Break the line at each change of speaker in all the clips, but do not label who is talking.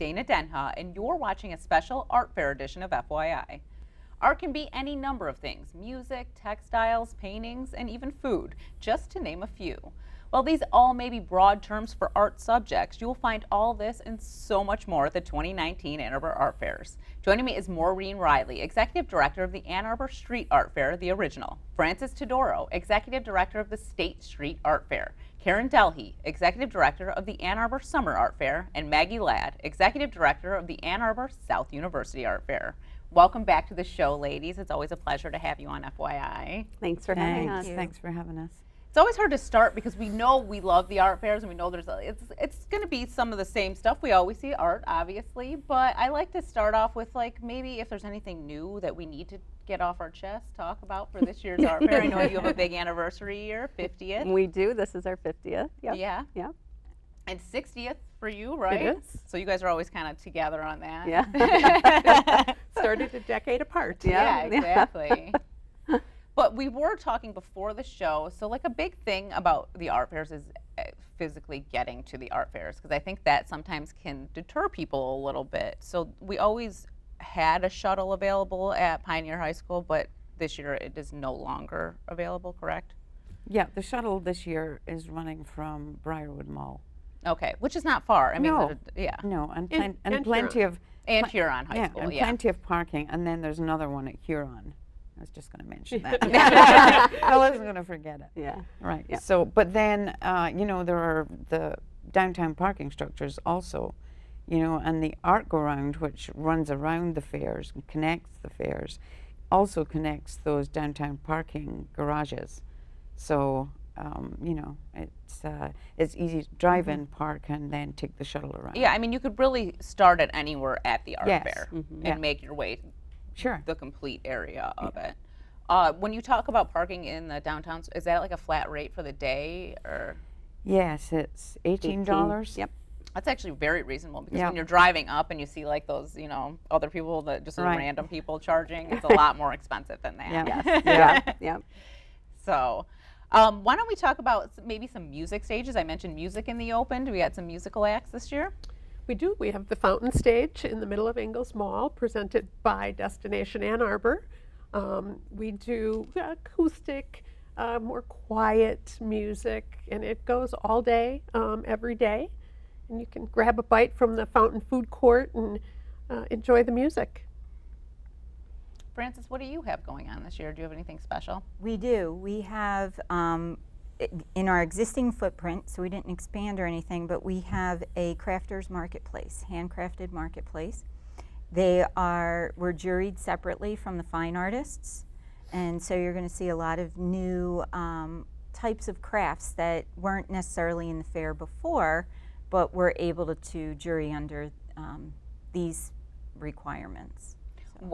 Dana Denha, and you're watching a special art fair edition of FYI. Art can be any number of things: music, textiles, paintings, and even food, just to name a few. While these all may be broad terms for art subjects, you will find all this and so much more at the 2019 Ann Arbor Art Fairs. Joining me is Maureen Riley, Executive Director of the Ann Arbor Street Art Fair, the original; Francis Todoro, Executive Director of the State Street Art Fair; Karen Delhey, Executive Director of the Ann Arbor Summer Art Fair; and Maggie Ladd, Executive Director of the Ann Arbor South University Art Fair. Welcome back to the show, ladies. It's always a pleasure to have you on FYI.
Thanks for having us.
Thanks for having us.
It's always hard to start because we know we love the art fairs and we know it's going to be some of the same stuff. We always see art, obviously, but I like to start off with, like, maybe if there's anything new that we need to get off our chest, talk about for this year's art fair. I know you have a big anniversary year, 50th.
We do. This is our 50th. Yep.
Yeah.
Yeah.
And 60th for you, right?
It is.
So you guys are always kind of together on that.
Yeah.
Started a decade apart.
Yeah, exactly. But we were talking before the show, so like a big thing about the art fairs is physically getting to the art fairs, because I think that sometimes can deter people a little bit. So we always had a shuttle available at Pioneer High School, but this year it is no longer available, correct?
Yeah, the shuttle this year is running from Briarwood Mall.
Okay, which is not far. I mean,
No.
yeah.
No, and
And
plenty of
And Huron High School,
and
yeah.
plenty of parking, and then there's another one at Huron. I was just going to mention that. I wasn't going to forget it.
Yeah.
Right.
Yeah.
So, but then, you know, there are the downtown parking structures also, you know, and the art go round, which runs around the fairs and connects the fairs, also connects those downtown parking garages. So, you know, it's easy to drive in, park, and then take the shuttle around.
Yeah, I mean, you could really start at anywhere at the art
Yes.
fair and
Yeah.
make your way
Sure.
the complete area of it. When you talk about parking in the downtowns, is that like a flat rate for the day, or?
Yes, it's $18.
Yep.
That's actually very reasonable, because
Yeah.
when you're driving up and you see like those, you know, other people, that just
Right.
random people charging, it's a lot more expensive than that.
Yeah.
Yes. Yeah. Yeah.
So, why don't we talk about maybe some music stages? I mentioned music in the open. Do we got some musical acts this year?
We do. We have the Fountain Stage in the middle of Ingalls Mall, presented by Destination Ann Arbor. We do acoustic, more quiet music, and it goes all day, every day. And you can grab a bite from the Fountain Food Court and enjoy the music.
Francis, what do you have going on this year? Do you have anything special?
We do. We have, in our existing footprint, so we didn't expand or anything, but we have a crafters marketplace, handcrafted marketplace. We're juried separately from the fine artists, and so you're going to see a lot of new types of crafts that weren't necessarily in the fair before, but we're able to jury under these requirements.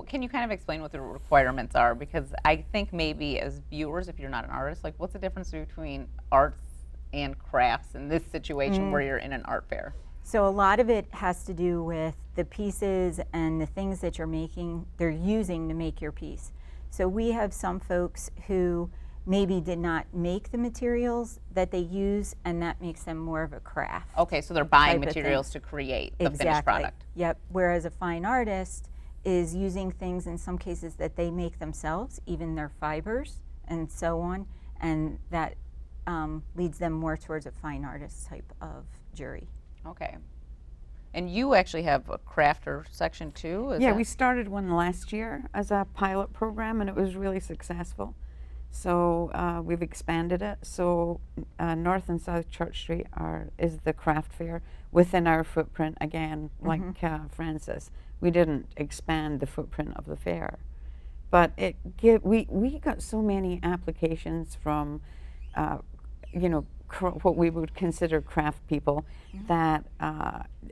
Can you kind of explain what the requirements are? Because I think maybe as viewers, if you're not an artist, like, what's the difference between arts and crafts in this situation where you're in an art fair?
So a lot of it has to do with the pieces and the things that they're using to make your piece. So we have some folks who maybe did not make the materials that they use, and that makes them more of a craft.
Okay, so they're buying
type of
materials to
thing.
create the
Exactly.
finished product.
Yep. Whereas a fine artist is using things in some cases that they make themselves, even their fibers and so on, and that leads them more towards a fine artist type of jury.
Okay. And you actually have a crafter section too?
Yeah, we started one last year as a pilot program, and it was really successful. So we've expanded it. So North and South Church Street is the craft fair within our footprint again, like Francis. We didn't expand the footprint of the fair, but we got so many applications from, you know, what we would consider craft people, that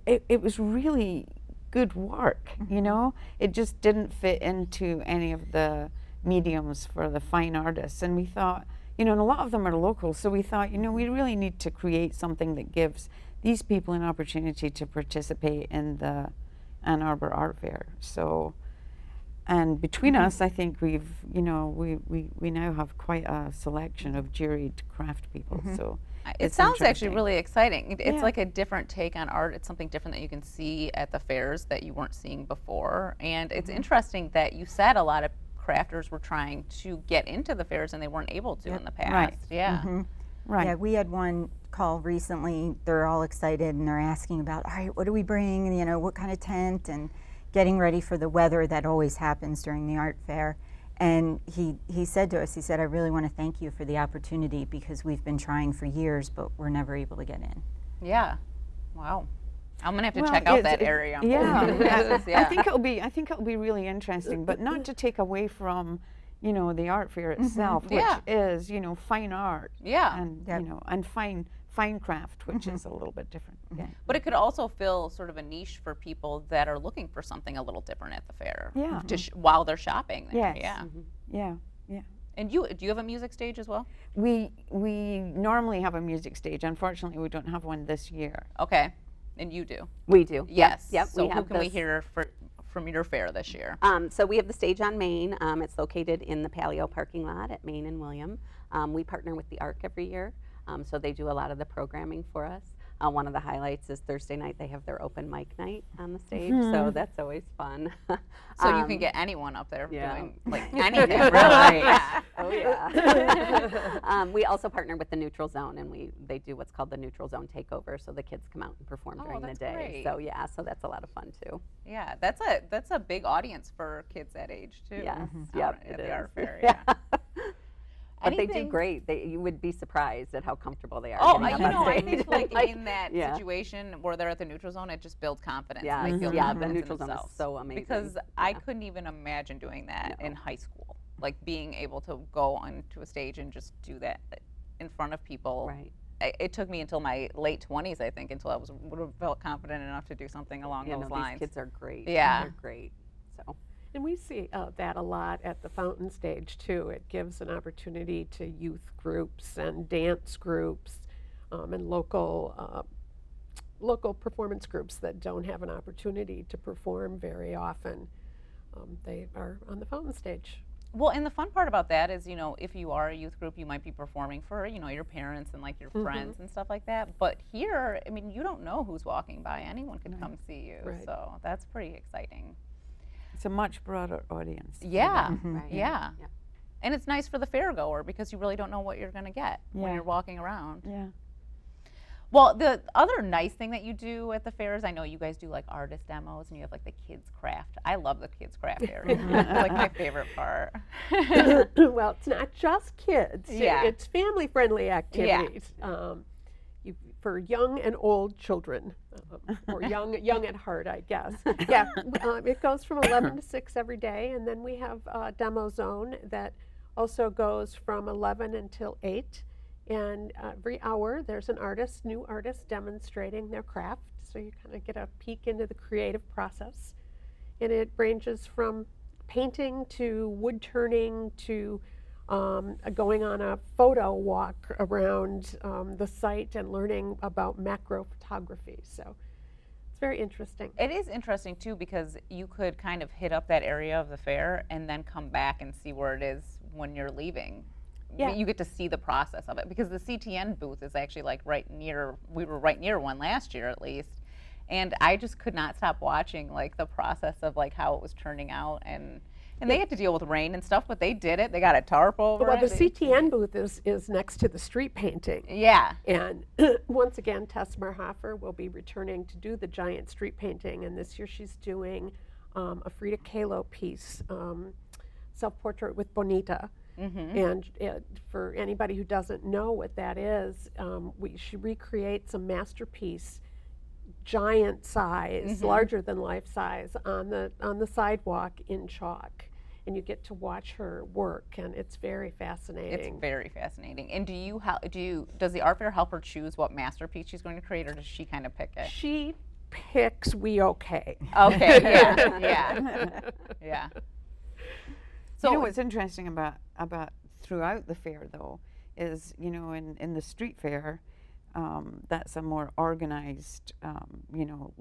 it was really good work. You know, it just didn't fit into any of the mediums for the fine artists, and we thought, you know, and a lot of them are local, so we thought, you know, we really need to create something that gives these people an opportunity to participate in the Ann Arbor Art Fair. So, and between us, I think we've, you know, we now have quite a selection of juried craft people. So
It
it's
sounds actually
interesting.
really exciting. It's
Yeah.
like a different take on art. It's something different that you can see at the fairs that you weren't seeing before. And it's interesting that you said a lot of crafters were trying to get into the fairs and they weren't able to in the past.
Right.
Yeah.
Right.
Yeah, we had one call recently. They're all excited and they're asking about, all right, what do we bring? And, you know, what kind of tent, and getting ready for the weather that always happens during the art fair. And he said to us, he said, I really want to thank you for the opportunity because we've been trying for years, but we're never able to get in.
Yeah. Wow. I'm gonna have to
Well,
check out
it's-
that area.
Yeah,
Yeah.
I think it'll be really interesting, but not to take away from, you know, the art fair itself, which
Yeah.
is, you know, fine art.
Yeah.
And
Yep.
you know, and fine craft, which is a little bit different. Yeah.
But it could also fill sort of a niche for people that are looking for something a little different at the fair.
Yeah.
To while they're shopping there.
Yes.
Yeah.
Yeah. Yeah.
And do you have a music stage as well?
We normally have a music stage. Unfortunately, we don't have one this year.
Okay. And you do?
We do.
Yes.
Yep.
So
we
who
have
can we
this-
hear from your fair this year?
So we have the stage on Main. It's located in the Palio parking lot at Main and William. We partner with the ARC every year, so they do a lot of the programming for us. One of the highlights is Thursday night. They have their open mic night on the stage, so that's always fun.
So you can get anyone up there
yeah.
doing like anything, really.
Right.
Yeah.
Oh yeah. We also partner with the Neutral Zone, and they do what's called the Neutral Zone Takeover. So the kids come out and perform
Oh,
during the
that's
day.
great.
So yeah, so that's a lot of fun too.
Yeah, that's a big audience for kids that age too.
Yes.
out
Yep.
at
it
the art
is.
fair. Yeah.
But they do
Anything-
great. You would be surprised at how comfortable they are.
Oh,
getting
you
up on
know, I
stage.
think like in that
yeah.
situation where they're at the neutral zone, it just builds confidence.
Yeah,
and they feel
yeah, the
confidence in
neutral zone is
themselves.
so amazing.
Because I
Yeah.
couldn't even imagine doing that
No.
in high school, like being able to go onto a stage and just do that in front of people.
Right.
It took me until my late 20s, I think, until I would have felt confident enough to do something along
You
those
know,
lines.
these kids are great.
Yeah.
They're great. So.
And we see that a lot at the fountain stage too. It gives an opportunity to youth groups and dance groups and local performance groups that don't have an opportunity to perform very often. They are on the fountain stage.
Well, and the fun part about that is, you know, if you are a youth group, you might be performing for, you know, your parents and like your friends and stuff like that. But here, I mean, you don't know who's walking by. Anyone could come see you.
Right.
So that's pretty exciting.
It's a much broader audience.
Yeah.
Right.
Yeah.
Yeah.
And it's nice for the fair goer because you really don't know what you're going to get when
Yeah.
you're walking around.
Yeah.
Well, the other nice thing that you do at the fairs, I know you guys do like artist demos and you have like the kids craft. I love the kids craft area. It's like my favorite part.
Well, it's not just kids.
Yeah.
It's family-friendly activities. For young and old children, or young at heart, I guess. Yeah, it goes from 11 to 6 every day, and then we have a demo zone that also goes from 11 until 8. And every hour, there's an new artist demonstrating their craft, so you kind of get a peek into the creative process. And it ranges from painting to wood turning to going on a photo walk around the site and learning about macro photography. So it's very interesting.
It is interesting too because you could kind of hit up that area of the fair and then come back and see where it is when you're leaving.
Yeah.
You get to see the process of it because the CTN booth is actually like we were right near one last year at least. And I just could not stop watching like the process of like how it was turning out and they had to deal with rain and stuff, but they did it. They got a tarp over
Well,
it.
the CTN booth is next to the street painting.
Yeah.
And once again, Tess Marhofer will be returning to do the giant street painting. And this year she's doing a Frida Kahlo piece, self-portrait with Bonita. And for anybody who doesn't know what that is, she recreates a masterpiece, giant size, larger than life size, on the sidewalk in chalk. And you get to watch her work, and it's very fascinating.
It's very fascinating. And does the art fair help her choose what masterpiece she's going to create, or does she kind of pick it?
She picks We Okay.
Okay, yeah. Yeah.
So you know what's interesting about throughout the fair though is, you know, in the street fair, that's a more organized, you know,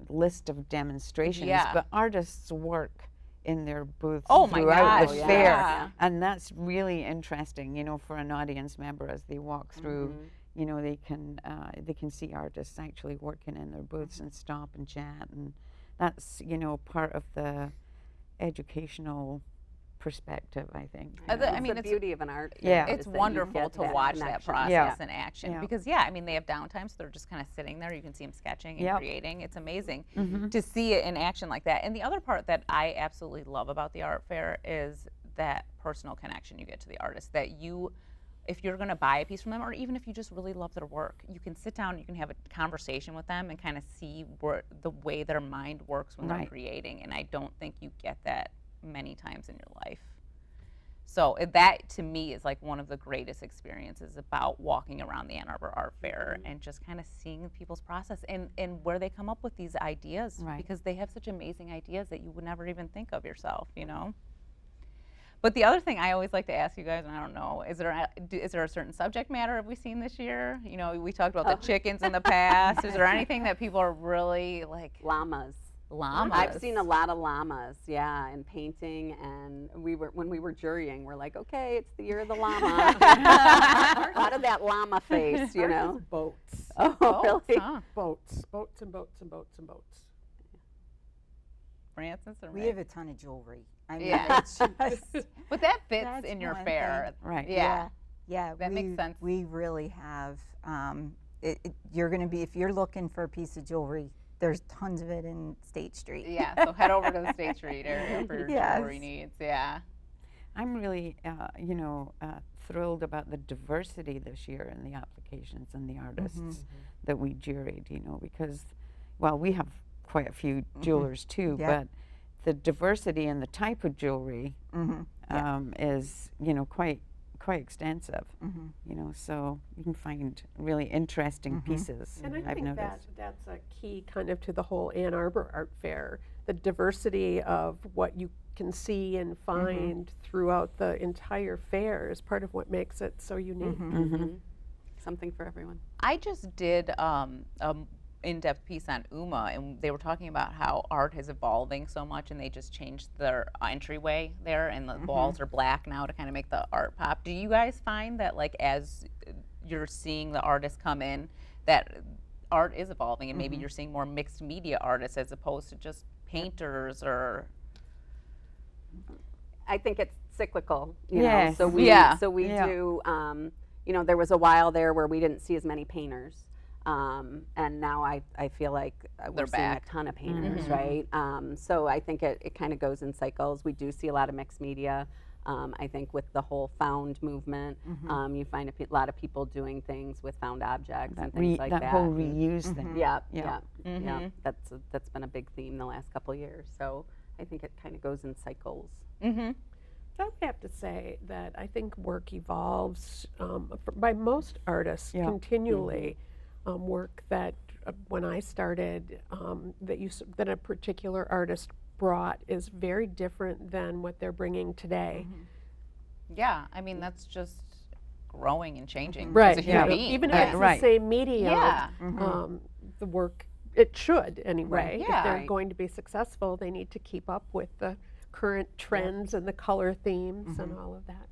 list of demonstrations.
Yeah.
But artists work in their booths
Oh my
throughout
gosh,
the fair,
yeah.
and that's really interesting, you know, for an audience member as they walk through, you know, they can see artists actually working in their booths and stop and chat, and that's, you know, part of the educational perspective, I think.
I
I
mean,
mean,
the
it's-
beauty of an art
Yeah.
fair
It's
is that you
wonderful
get
to watch that
connection.
process
Yeah.
in action
Yeah.
because, yeah, I mean, they have downtime, so they're just kind of sitting there. You can see them sketching and
Yep.
creating. It's amazing
Mm-hmm.
to see it in action like that. And the other part that I absolutely love about the art fair is that personal connection you get to the artist. That you, if you're going to buy a piece from them, or even if you just really love their work, you can sit down, you can have a conversation with them, and kind of see the way their mind works when they're
Right.
creating. And I don't think you get that many times in your life. So that to me is like one of the greatest experiences about walking around the Ann Arbor Art Fair and just kind of seeing people's process and where they come up with these ideas,
Right.
because they have such amazing ideas that you would never even think of yourself, you know. But the other thing I always like to ask you guys, and I don't know, is there a certain subject matter have we seen this year? You know, we talked about the chickens in the past. Is there anything that people are really like?
Llamas.
Llamas.
I've seen a lot of llamas, yeah, in painting, and when we were jurying, we're like, okay, it's the year of the llama. A lot of that llama face, you
Ours
know.
is boats.
Oh,
Boats,
really?
huh?
Boats and boats and boats and boats.
Francis or
We
Meg?
have a ton of jewelry. I mean,
Yeah.
it's just,
But that fits
That's
in your
one
fair.
Right.
Yeah.
yeah,
That makes sense.
We really have. You're going to be, if you're looking for a piece of jewelry, there's tons of it in State Street.
Yeah, so head over to the State Street area for your
Yes.
jewelry needs. Yeah.
I'm really, you know, thrilled about the diversity this year in the applications and the artists that we juried, you know, because, well, we have quite a few jewelers too,
Yeah.
but the diversity in the type of jewelry is, you know, quite extensive, you know, so you can find really interesting pieces.
And I
I've
think
noticed.
that's a key kind of to the whole Ann Arbor Art Fair, the diversity of what you can see and find throughout the entire fair is part of what makes it so unique.
Something for everyone.
I just did in-depth piece on UMA, and they were talking about how art is evolving so much, and they just changed their entryway there, and the walls are black now to kind of make the art pop. Do you guys find that, like, as you're seeing the artists come in, that art is evolving, and maybe you're seeing more mixed media artists as opposed to just painters or?
I think it's cyclical, you know.
Yes.
So we
Yeah.
Yeah.
do. You know, there was a while there where we didn't see as many painters, and now I feel like we're
They're
seeing
back.
a ton of painters, right? So I think it kind of goes in cycles. We do see a lot of mixed media. I think with the whole found movement, you find a lot of people doing things with found objects and things like that.
that whole reuse thing.
Yeah,
Yeah.
yeah. That's been a big theme the last couple of years. So I think it kind of goes in cycles.
Mm-hmm.
I would have to say that I think work evolves by most artists
Yeah.
continually. Work that when I started, that a particular artist brought is very different than what they're bringing today.
Yeah, I mean, that's just growing and changing
Right.
as a human
Yeah.
being.
Even if
Right.
it's
Right.
the same medium,
Yeah.
the work it should anyway.
Yeah.
If they're
Right.
going to be successful, they need to keep up with the current trends and the color themes and all of that.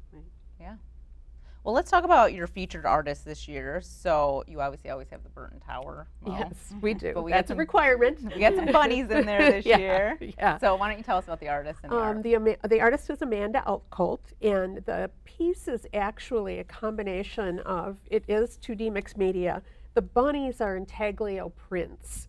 Well, let's talk about your featured artists this year. So you obviously always have the Burton Tower. Mo.
Yes, we do.
But we got
That's a
some-
requirement.
We got some bunnies in there this
Yeah,
year.
yeah.
So why don't you tell us about the artist and the art?
The artist is Amanda Outcolt, and the piece is actually a combination of, it is 2D mixed media. The bunnies are intaglio prints,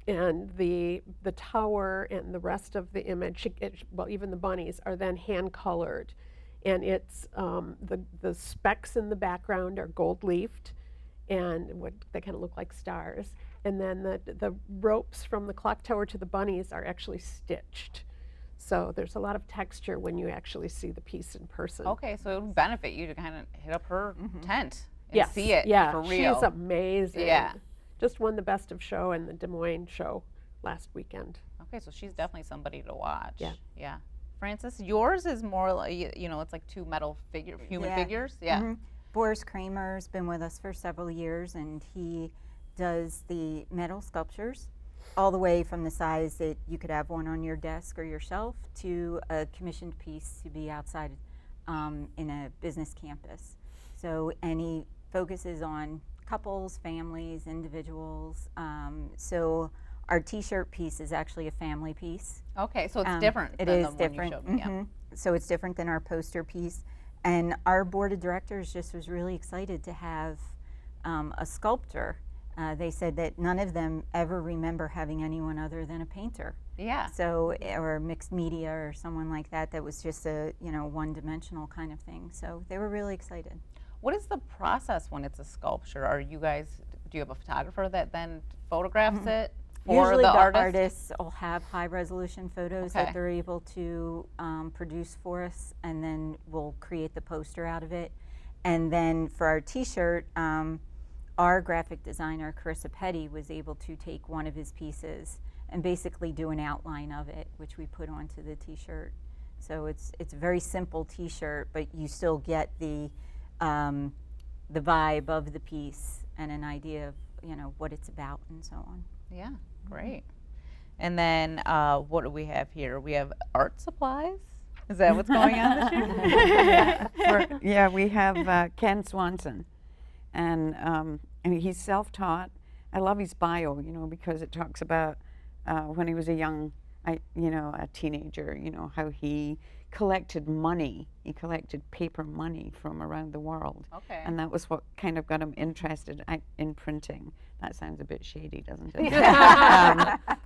and the tower and the rest of the image, well, even the bunnies, are then hand colored. And it's the specks in the background are gold leafed, and what they kind of look like stars. And then the ropes from the clock tower to the bunnies are actually stitched. So there's a lot of texture when you actually see the piece in person.
Okay, so it would benefit you to kind of hit up her tent and
Yes,
see it
yeah,
for real.
she's amazing.
Yeah.
Just won the Best of Show in the Des Moines show last weekend.
Okay, so she's definitely somebody to watch.
Yeah.
Yeah. Francis, yours is more like, you know, it's like two metal human
Yeah.
figures. Yeah.
Boris Kramer's been with us for several years, and he does the metal sculptures all the way from the size that you could have one on your desk or your shelf to a commissioned piece to be outside in a business campus. So any focuses on couples, families, individuals. So our T-shirt piece is actually a family piece.
Okay, so it's different
It
than
is
the one
different.
you showed me. Yeah.
So it's different than our poster piece. And our board of directors just was really excited to have a sculptor. They said that none of them ever remember having anyone other than a painter.
Yeah.
So, or mixed media or someone like that, that was just a, one-dimensional kind of thing. So they were really excited.
What is the process when it's a sculpture? Do you have a photographer that then photographs it for
Usually
the
the
artist?
artists will have high-resolution photos
Okay.
that they're able to produce for us, and then we'll create the poster out of it. And then for our T-shirt, our graphic designer, Carissa Petty, was able to take one of his pieces and basically do an outline of it, which we put onto the T-shirt. So it's a very simple T-shirt, but you still get the vibe of the piece and an idea of what it's about and so on.
Yeah, great. And then what do we have here? We have art supplies. Is that what's going on this year?
Yeah, we have Ken Swanson, and he's self-taught. I love his bio, because it talks about when he was a teenager, how he collected money. He collected paper money from around the world.
Okay.
And that was what kind of got him interested in printing. That sounds a bit shady, doesn't it?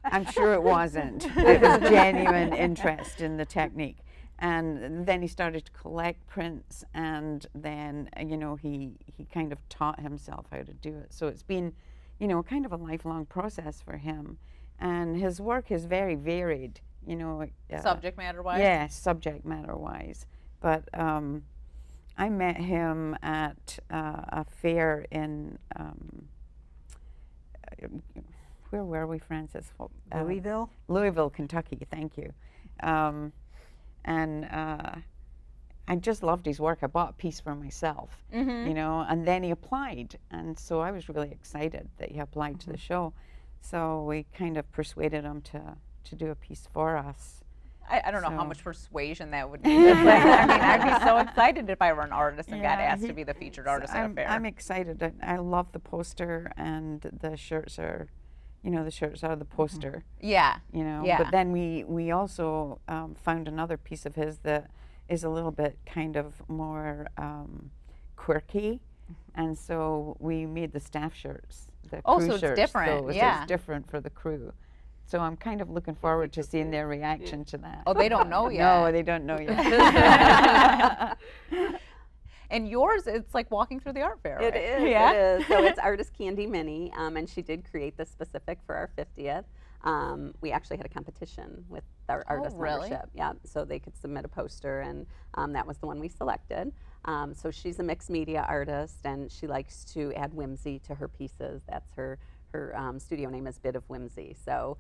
I'm sure it wasn't. It was genuine interest in the technique. And then he started to collect prints, and then, he kind of taught himself how to do it. So it's been, kind of a lifelong process for him. And his work is very varied,
Subject matter wise?
Yeah, subject matter wise. But I met him at a fair in, where were we, Frances?
Louisville?
Louisville, Kentucky, thank you. And I just loved his work. I bought a piece for myself, and then he applied. And so I was really excited that he applied to the show. So we kind of persuaded him to do a piece for us.
I don't know how much persuasion that would need. I'd be so excited if I were an artist and got asked to be the featured artist at a fair.
I'm excited. I love the poster, and the shirts are, the shirts are the poster.
Yeah. Yeah.
But then we also found another piece of his that is a little bit kind of more quirky, and so we made the staff shirts. The crew
so it's
shirts,
different,
so
yeah.
it's different for the crew. So I'm kind of looking forward to seeing their reaction to that.
Oh, they don't know yet.
No, they don't know yet.
And yours, it's like walking through the art fair, right?
It is.
Yeah?
It is. So it's Artist Candy Mini, and she did create this specific for our 50th. We actually had a competition with our artist
really?
membership. Yeah, so they could submit a poster, and that was the one we selected. So she's a mixed media artist, and she likes to add whimsy to her pieces. That's her studio name is Bit of Whimsy. So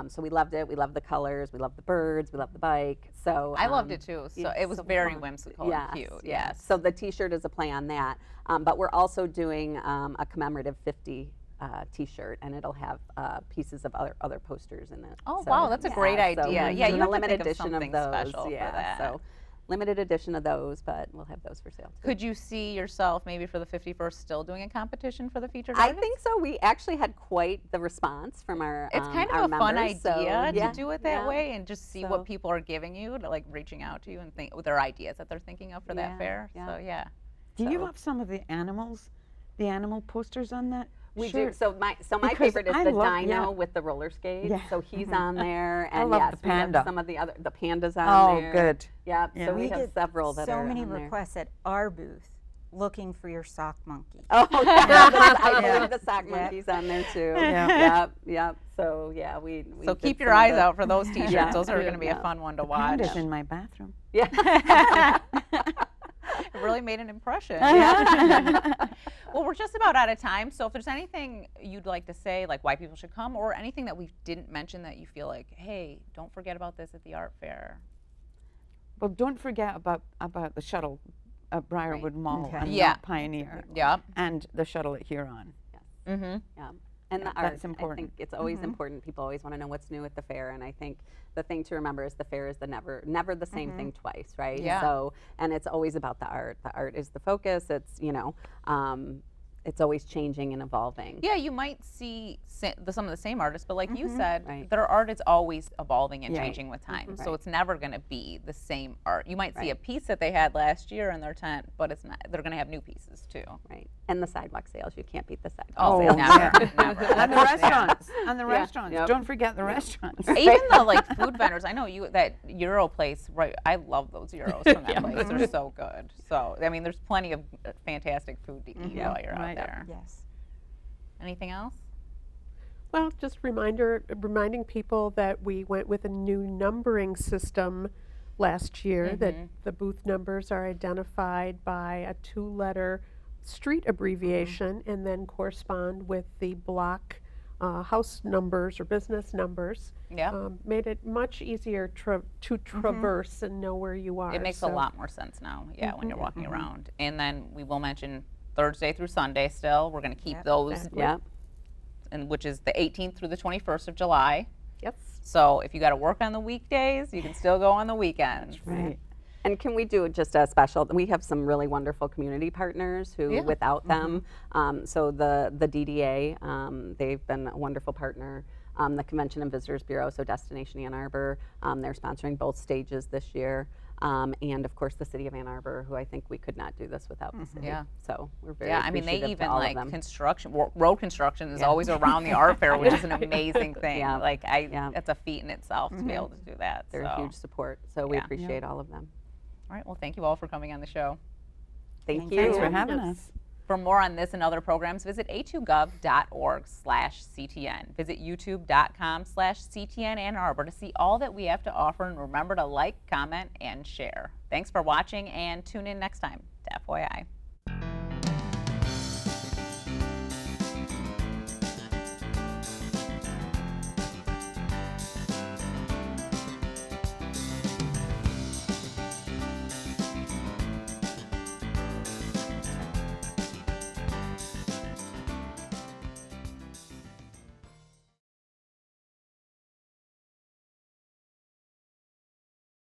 so we loved it. We loved the colors. We loved the birds. We loved the bike. So
I loved it too. So it was
so
very
fun.
whimsical and cute. Yes.
So the T-shirt is a play on that. But we're also doing a commemorative 50 T-shirt, and it'll have pieces of other posters in it.
Oh,
So,
wow, that's a great idea.
So
Yeah,
we're
you
doing
have
a
to
limited
think of
edition
something
those.
special for
Yeah,
that.
so limited edition of those, but we'll have those for sale too.
Could you see yourself maybe for the 51st still doing a competition for the featured
I
artist?
think so. We actually had quite the response from our
It's kind
our
of a fun
members, so,
idea
yeah,
to do it that
yeah.
way and just see
So-
what people are giving you, to like reaching out to you and think with their ideas that they're thinking of for that
Yeah,
fair.
yeah.
So yeah.
Do you
So-
have some of the animal posters on that
We
shirt?
do. So my
Because
favorite is
I
the
love-
dino
yeah.
with the roller skates.
Yeah.
So he's on there,
I
and
love
yes,
the
we have
panda.
some of the pandas on
Oh,
there.
good.
Yep.
Yeah.
So we
We
have
get
several that
so
are
many
on there.
requests at our booth looking for your sock monkey.
Oh, yeah, I
Yeah.
believe the sock
Yeah.
monkey's on there too.
Yeah.
Yep. So yeah, we
So
did
keep your
some of
eyes
the-
out for those T-shirts.
Yeah.
Those are going to be a
Yeah.
fun one to watch.
Panda's in my bathroom.
Yeah.
It really made an impression.
Yeah.
Well, we're just about out of time. So if there's anything you'd like to say, like why people should come, or anything that we didn't mention that you feel like, hey, don't forget about this at the art fair.
Well, don't forget about the shuttle at Briarwood Mall
Okay.
and
Yeah.
Mount Pioneer,
Yeah.
and the shuttle at Huron.
Mm-hmm.
Yeah. And
Yeah,
the art,
that's
I
important.
think it's always important. People always want to know what's new at the fair, and I think the thing to remember is the fair is the never the same thing twice, right?
Yeah.
So, and it's always about the art. The art is the focus. It's it's always changing and evolving.
Yeah, you might see some of the same artists, but like you said,
Right.
their art is always evolving and
Yeah.
changing with time. So
Right.
it's never going to be the same art. You might see a
Right.
piece that they had last year in their tent, but it's not. They're going to have new pieces too.
Right. And the sidewalk sales, you can't beat the sidewalk
Oh,
sales.
never,
yeah.
never.
And the restaurants, and the
Yeah,
restaurants.
yep.
Don't forget the restaurants.
Even the like food vendors. I know that Euro place, right? I love those Euros from that place. They're so good. So I mean, there's plenty of fantastic food to eat while you're out
right.
there.
Yes.
Anything else?
Well, just reminding people that we went with a new numbering system last year, that the booth numbers are identified by a 2-letter street abbreviation and then correspond with the block house numbers or business numbers.
Yeah.
Made it much easier to traverse and know where you are.
It makes a
So-
lot more sense now, yeah, when you're walking around. And then we will mention Thursday through Sunday still. We're going to keep
Yep.
those,
Yeah.
and which is the 18th through the 21st of July.
Yes.
So if you got to work on the weekdays, you can still go on the weekends.
Right.
And can we do just a special? We have some really wonderful community partners who,
Yeah.
without them, so the DDA, they've been a wonderful partner. The Convention and Visitors Bureau, so Destination Ann Arbor, they're sponsoring both stages this year. And of course, the City of Ann Arbor, who I think we could not do this without the city.
Yeah.
So we're very
Yeah, I mean, they
appreciative to
even
all of
like
them.
construction, road construction is always around the art fair, which is an amazing thing.
Yeah.
Like,
Yeah.
it's a feat in itself to be able to do that.
They're
so.
a huge support, so we
Yeah.
appreciate all of them.
All right, well, thank you all for coming on the show.
Thank you.
Thanks for having us.
For more on this and other programs, visit a2gov.org/CTN. Visit youtube.com/CTN Ann Arbor to see all that we have to offer, and remember to like, comment, and share. Thanks for watching, and tune in next time to FYI.